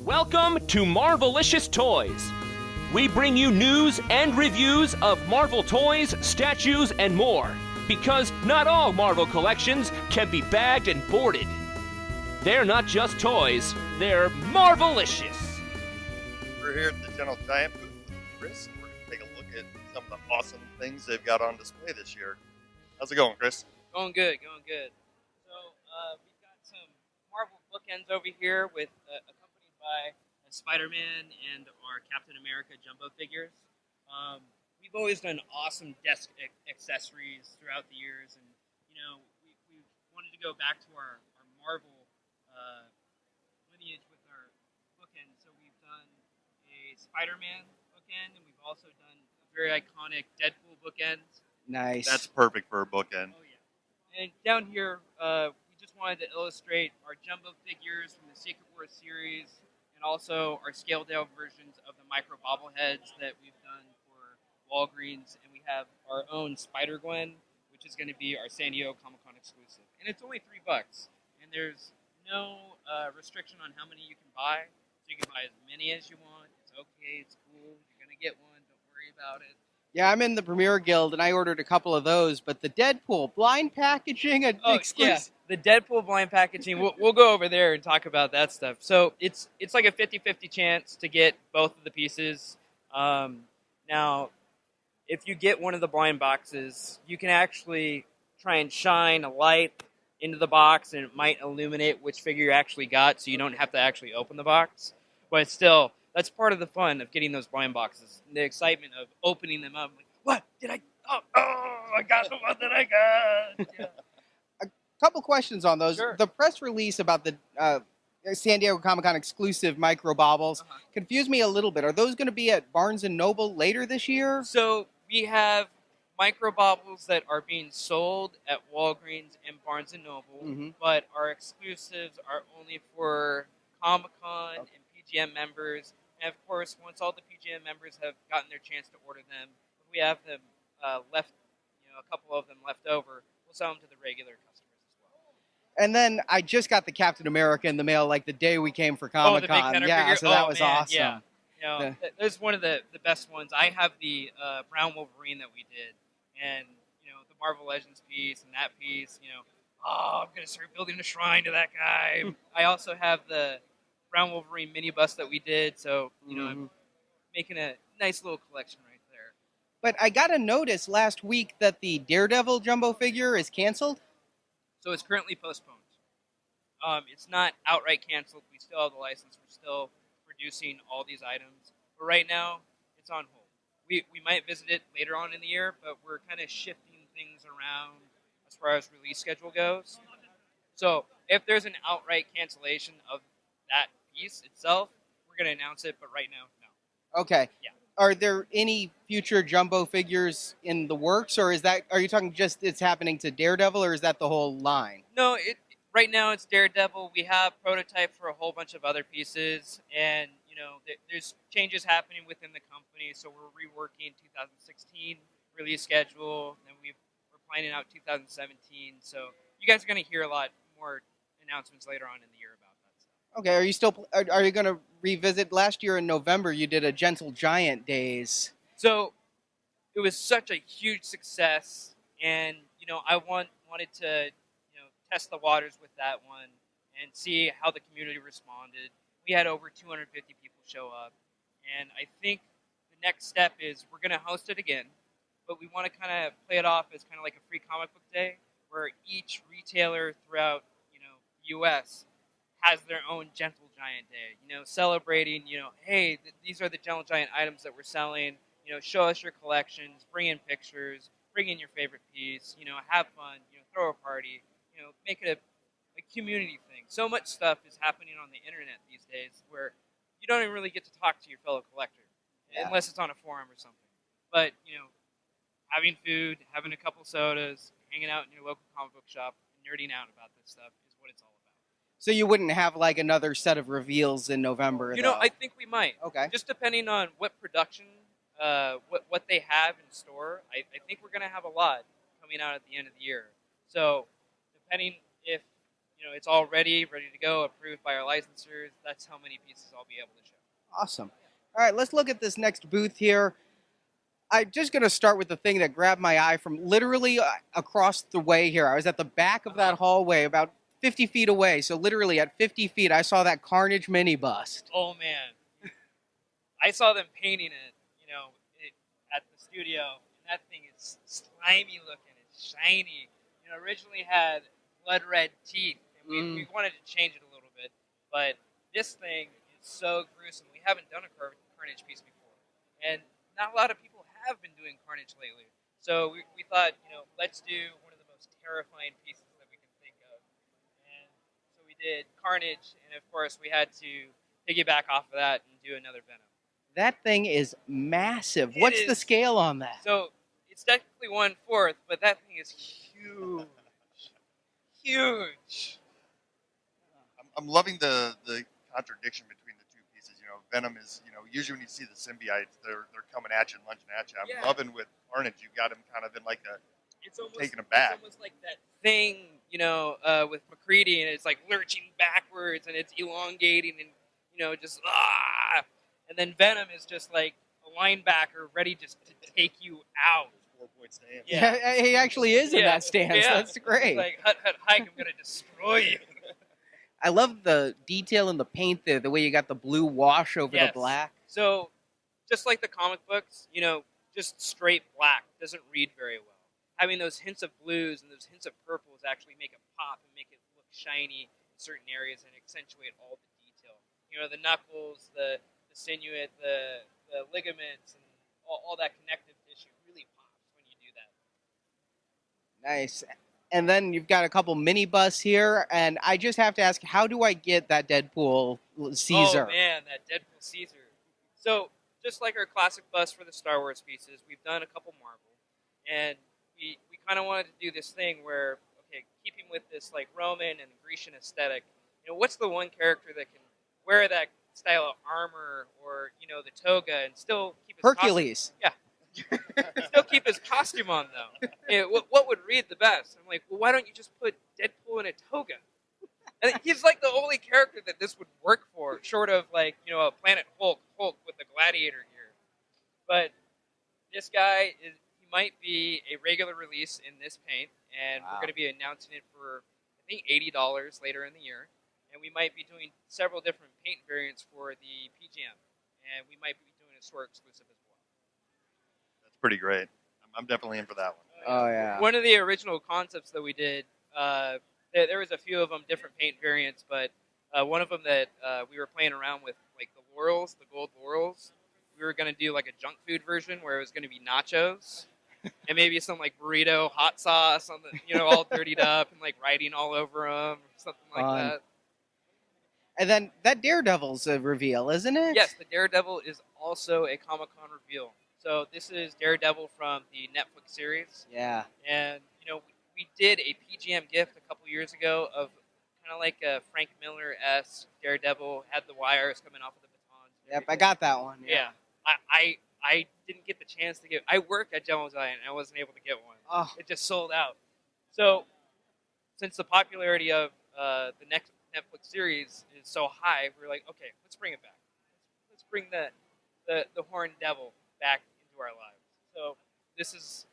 Welcome to Marvelicious Toys. We bring you news and reviews of Marvel toys, statues, and more. Because not all Marvel collections can be bagged and boarded. They're not just toys, they're Marvelicious. We're here at the Gentle Giant booth with Chris, and we're going to take a look at some of the awesome things they've got on display this year. How's it going, Chris? Going good. So we've got some Marvel bookends over here with accompanied by a Spider-Man and our Captain America jumbo figures. We've always done awesome desk accessories throughout the years, and we wanted to go back to our Marvel lineage with our bookend. So we've done a Spider-Man bookend, and we've also done a very iconic Deadpool bookend. Nice. That's perfect for a bookend. Oh, yeah. And down here, we just wanted to illustrate our jumbo figures from the Secret Wars series and also our scaled-down versions of the micro bobbleheads that we've done for Walgreens. And we have our own Spider-Gwen, which is going to be our San Diego Comic-Con exclusive. And it's only $3. And there's no restriction on how many you can buy. So you can buy as many as you want. It's okay. It's cool. You're going to get one. Don't worry about it. Yeah, I'm in the Premier Guild, and I ordered a couple of those, but the Deadpool blind packaging, exclusive. Yeah, the Deadpool blind packaging, we'll go over there and talk about that stuff. So it's like a 50-50 chance to get both of the pieces. Now, if you get one of the blind boxes, you can actually try and shine a light into the box, and it might illuminate which figure you actually got, so you don't have to actually open the box. But still, that's part of the fun of getting those blind boxes. The excitement of opening them up. Like, what? Did I? Oh, I got the one that I got. Yeah. A couple questions on those. Sure. The press release about the San Diego Comic-Con exclusive micro baubles confused me a little bit. Are those going to be at Barnes & Noble later this year? So we have micro baubles that are being sold at Walgreens and Barnes & Noble, but our exclusives are only for Comic-Con and PGM members. And of course, once all the PGM members have gotten their chance to order them, if we have them left, a couple of them left over, we'll sell them to the regular customers as well. And then I just got the Captain America in the mail like the day we came for Comic-Con. Oh, the big Kenner yeah, figure? so that was man, awesome. Yeah. There's one of the best ones. I have the Brown Wolverine that we did, and the Marvel Legends piece and that piece. I'm gonna start building a shrine to that guy. I also have the Brown Wolverine mini bust that we did, so I'm making a nice little collection right there. But I got a notice last week that the Daredevil jumbo figure is canceled. So it's currently postponed. It's not outright canceled. We still have the license. We're still producing all these items, but right now it's on hold. We might visit it later on in the year, but we're kind of shifting things around as far as release schedule goes. So if there's an outright cancellation of that piece itself, we're going to announce it, but right now, no. Okay. Yeah. Are there any future jumbo figures in the works, or are you talking just it's happening to Daredevil, or is that the whole line? No, right now it's Daredevil. We have prototype for a whole bunch of other pieces, and there's changes happening within the company, so we're reworking 2016 release schedule, and we're planning out 2017. So you guys are going to hear a lot more announcements later on in the year about that stuff. Okay, are you going to revisit last year in November? You did a Gentle Giant Days. So it was such a huge success, and I wanted to test the waters with that one and see how the community responded. We had over 250 people show up, and I think the next step is we're going to host it again, but we want to kind of play it off as kind of like a free comic book day where each retailer throughout the U.S. has their own Gentle Giant Day, celebrating, hey, these are the Gentle Giant items that we're selling, show us your collections, bring in pictures, bring in your favorite piece, have fun, throw a party, make it a community thing. So much stuff is happening on the internet these days where you don't even really get to talk to your fellow collector unless it's on a forum or something. But, having food, having a couple sodas, hanging out in your local comic book shop, and nerding out about this stuff is what it's all about. So you wouldn't have like another set of reveals in November, though? I think we might. Okay. Just depending on what production, what they have in store, I think we're going to have a lot coming out at the end of the year. So depending if it's all ready to go, approved by our licensors. That's how many pieces I'll be able to show. Awesome. All right, let's look at this next booth here. I'm just going to start with the thing that grabbed my eye from literally across the way here. I was at the back of that hallway, about 50 feet away. So literally at 50 feet, I saw that Carnage mini bust. Oh man, I saw them painting it, at the studio, and that thing is slimy looking. It's shiny. Originally had blood red teeth, and we wanted to change it a little bit, but this thing is so gruesome. We haven't done a Carnage piece before, and not a lot of people have been doing Carnage lately. So we thought, let's do one of the most terrifying pieces that we can think of. And so we did Carnage, and of course we had to piggyback off of that and do another Venom. That thing is massive. What's the scale on that? So it's technically 1/4, but that thing is huge. Huge. I'm loving the contradiction between the two pieces. Venom is, usually when you see the symbiotes, they're coming at you and lunging at you. I'm loving with Arnie, you got him kind of in like it's almost, taking him back. It's almost like that thing, with McCready, and it's like lurching backwards, and it's elongating, and just and then Venom is just like a linebacker ready just to take you out. 4-point stand. Yeah, he actually is in that stance. Yeah. That's great. It's like, hut, hike, I'm going to destroy you. I love the detail in the paint there, the way you got the blue wash over the black. So, just like the comic books, just straight black doesn't read very well. Having those hints of blues and those hints of purples actually make it pop and make it look shiny in certain areas and accentuate all the detail. The knuckles, the sinuate, the ligaments, and all that connective tissue really pops when you do that. Nice. And then you've got a couple mini busts here, and I just have to ask, how do I get that Deadpool Caesar? Oh man, that Deadpool Caesar. So, just like our classic bust for the Star Wars pieces, we've done a couple Marvel, and we kind of wanted to do this thing where, okay, keeping with this like Roman and Grecian aesthetic, what's the one character that can wear that style of armor or the toga and still keep his Hercules. still keep his costume on though. What would read the best? I'm like, well, why don't you just put Deadpool in a toga? And he's like the only character that this would work for, short of like a Planet Hulk with the gladiator gear. But this guy he might be a regular release in this paint, and we're going to be announcing it for I think $80 later in the year. And we might be doing several different paint variants for the PGM. And we might be doing a store exclusive as well. That's pretty great. I'm definitely in for that one. Oh, yeah. One of the original concepts that we did, there was a few of them, different paint variants, but one of them that we were playing around with, like the laurels, the gold laurels, we were going to do like a junk food version where it was going to be nachos. And maybe some like burrito hot sauce on the, all dirtied up and like writing all over them, or something like that. And then that Daredevil's a reveal, isn't it? Yes, the Daredevil is also a Comic-Con reveal. So this is Daredevil from the Netflix series. Yeah. And, we did a PGM gift a couple years ago of kind of like a Frank Miller-esque Daredevil, had the wires coming off of the batons. Yep, I got that one. Yeah. I didn't get the chance to get. I work at General Giant, and I wasn't able to get one. Oh. It just sold out. So, since the popularity of the next Netflix series is so high, we're like, okay, let's bring it back. Let's bring the Horned Devil back into our lives. So this is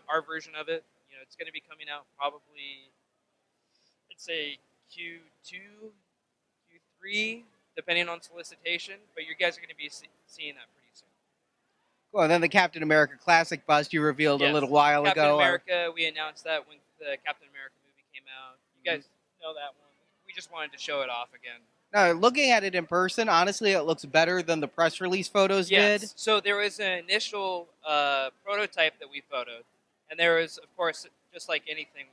our version of it. It's going to be coming out probably, let's say Q2, Q3, depending on solicitation. But you guys are going to be seeing that pretty soon. Cool. And then the Captain America Classic bust you revealed a little while ago. Captain America, we announced that when the Captain America movie came out. You guys know that one. We just wanted to show it off again. No, looking at it in person, honestly, it looks better than the press release photos did. So there was an initial prototype that we photoed. And there was, of course, just like anything,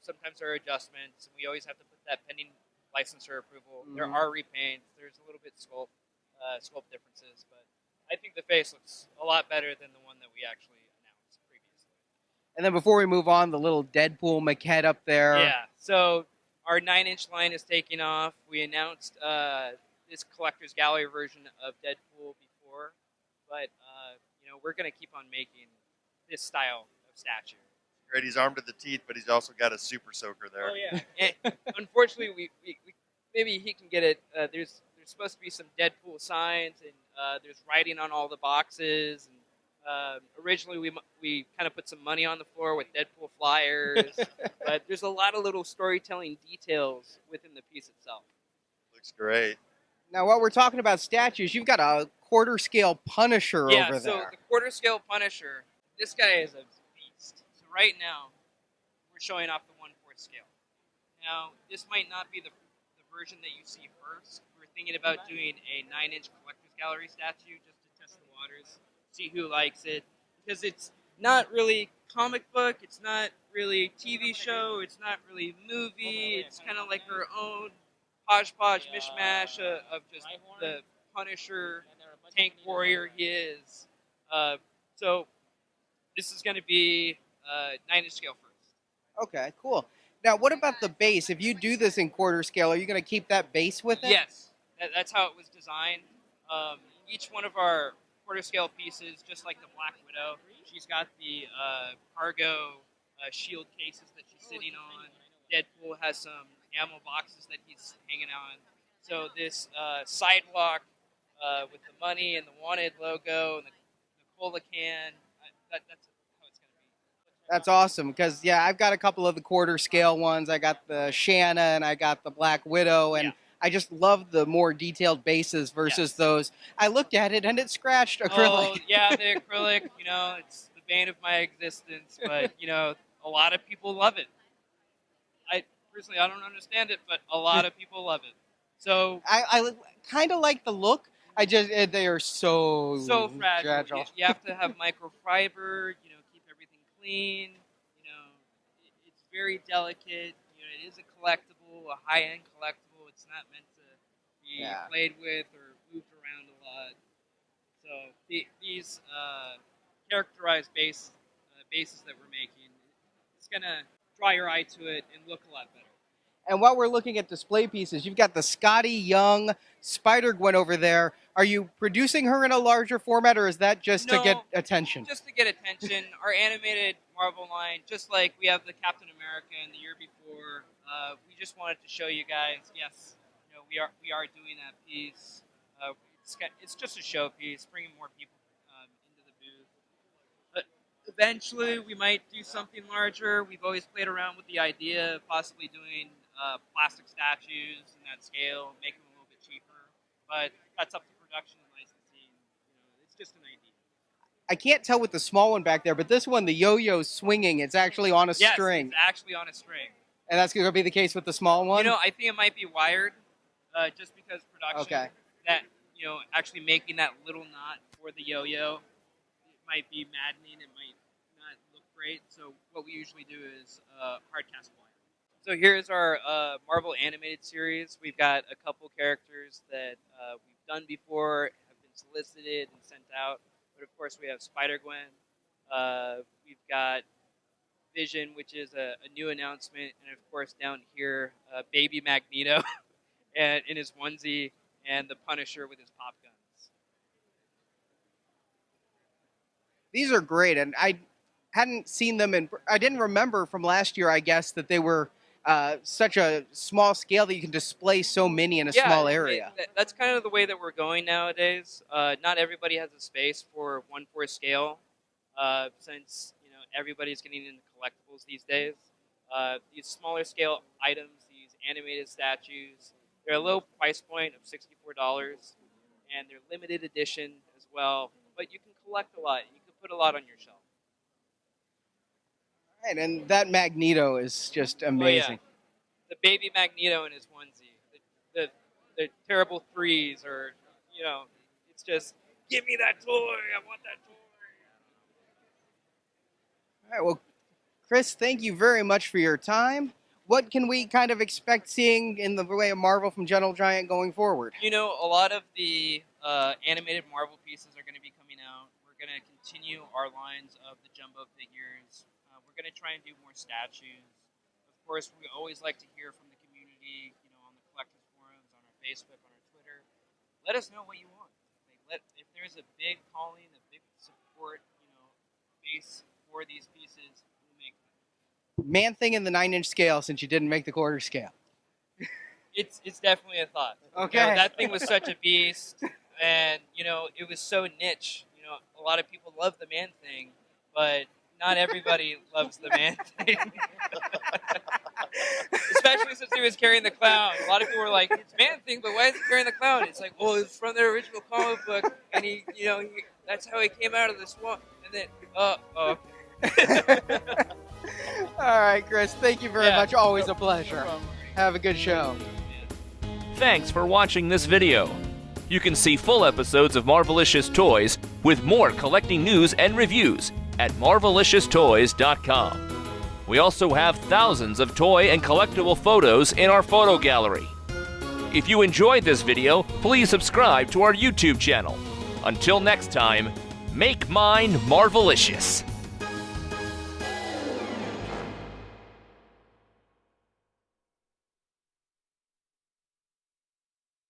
sometimes there are adjustments. And we always have to put that pending licensor approval. There are repaints. There's a little bit sculpt differences. But I think the face looks a lot better than the one that we actually announced previously. And then before we move on, the little Deadpool maquette up there. Yeah. So our 9-inch line is taking off. We announced this collector's gallery version of Deadpool before, but we're going to keep on making this style of statue. Great. He's armed to the teeth, but he's also got a super soaker there. Oh yeah. And unfortunately, we maybe he can get it. There's supposed to be some Deadpool signs, and there's writing on all the boxes. And originally, we kind of put some money on the floor with Deadpool flyers, but there's a lot of little storytelling details within the piece itself. Looks great. Now, while we're talking about statues, you've got a quarter scale Punisher Yeah, over so there. the quarter scale Punisher, this guy is a beast. So right now, we're showing off the 1/4 scale. Now, this might not be the version that you see first. We're thinking about doing a 9-inch collector's gallery statue just to test the waters, see who likes it. Because it's not really comic book, it's not really TV show, it's not really movie. It's kind of like her own hodgepodge mishmash of just the Punisher tank warrior he is. So this is going to be 9-inch scale first. Okay, cool. Now, what about the base? If you do this in quarter scale, are you going to keep that base with it? Yes, that's how it was designed. Each one of our quarter scale pieces, just like the Black Widow, she's got the cargo shield cases that she's sitting on. Deadpool has some ammo boxes that he's hanging on. So this sidewalk with the money and the wanted logo and the cola can, that's how it's going to be. That's awesome because, yeah, I've got a couple of the quarter scale ones. I got the Shanna and I got the Black Widow, and I just love the more detailed bases versus those. I looked at it and it scratched acrylic. Oh, yeah, the acrylic, it's the bane of my existence, but, a lot of people love it. Personally, I don't understand it, but a lot of people love it. So I kind of like the look. They are so fragile. You have to have microfiber. Keep everything clean. It's very delicate. It is a collectible, a high-end collectible. It's not meant to be played with or moved around a lot. So these characterized bases that we're making, it's gonna draw your eye to it and look a lot better. And while we're looking at display pieces, you've got the Scotty Young Spider-Gwen over there. Are you producing her in a larger format, or is that just to get attention? Just to get attention. Our animated Marvel line, just like we have the Captain America in the year before, we just wanted to show you guys, yes, we are doing that piece. It's just a showpiece, bringing more people into the booth. But eventually, we might do something larger. We've always played around with the idea of possibly doing plastic statues in that scale, make them a little bit cheaper. But that's up to production and licensing. It's just an idea. I can't tell with the small one back there, but this one, the yo-yo swinging, it's actually on a string. Yes, it's actually on a string. And that's going to be the case with the small one? I think it might be wired just because production. Okay. That, actually making that little knot for the yo-yo, it might be maddening. It might not look great. So what we usually do is hard cast wire. So here's our Marvel animated series. We've got a couple characters that we've done before, have been solicited and sent out. But of course, we have Spider-Gwen. We've got Vision, which is a new announcement, and of course down here, Baby Magneto, and in his onesie, and the Punisher with his pop guns. These are great, and I hadn't seen them I didn't remember from last year, I guess, that they were such a small scale that you can display so many in a small area. That's kind of the way that we're going nowadays. Not everybody has a space for 1/4 scale, since everybody's getting into collectibles these days. These smaller scale items, these animated statues, they're a low price point of $64, and they're limited edition as well. But you can collect a lot. You can put a lot on your shelf. Right, and that Magneto is just amazing. Oh, yeah. The baby Magneto in his onesie, the terrible threes, or it's just give me that toy. I want that toy. All right, well, Chris, thank you very much for your time. What can we kind of expect seeing in the way of Marvel from Gentle Giant going forward? A lot of the animated Marvel pieces are going to be coming out. We're going to continue our lines of the jumbo figures. We're going to try and do more statues. Of course, we always like to hear from the community, on the collectors forums, on our Facebook, on our Twitter. Let us know what you want. If there's a big calling, a big support, base for these pieces, we'll make them. Man Thing in the 9-inch scale since you didn't make the quarter scale. It's definitely a thought. Okay. You know, that thing was such a beast, and it was so niche. A lot of people love the Man Thing, but not everybody loves the Man Thing. Especially since he was carrying the clown. A lot of people were like, "It's Man Thing, but why is he carrying the clown?" It's like, well, it's from the original comic book, and that's how he came out of the swamp. And then, oh. All right, Chris, thank you very much. Always a pleasure. Have a good show. Thanks for watching this video. You can see full episodes of Marvelicious Toys with more collecting news and reviews at marvelicioustoys.com. We also have thousands of toy and collectible photos in our photo gallery. If you enjoyed this video, please subscribe to our YouTube channel. Until next time, make mine Marvelicious.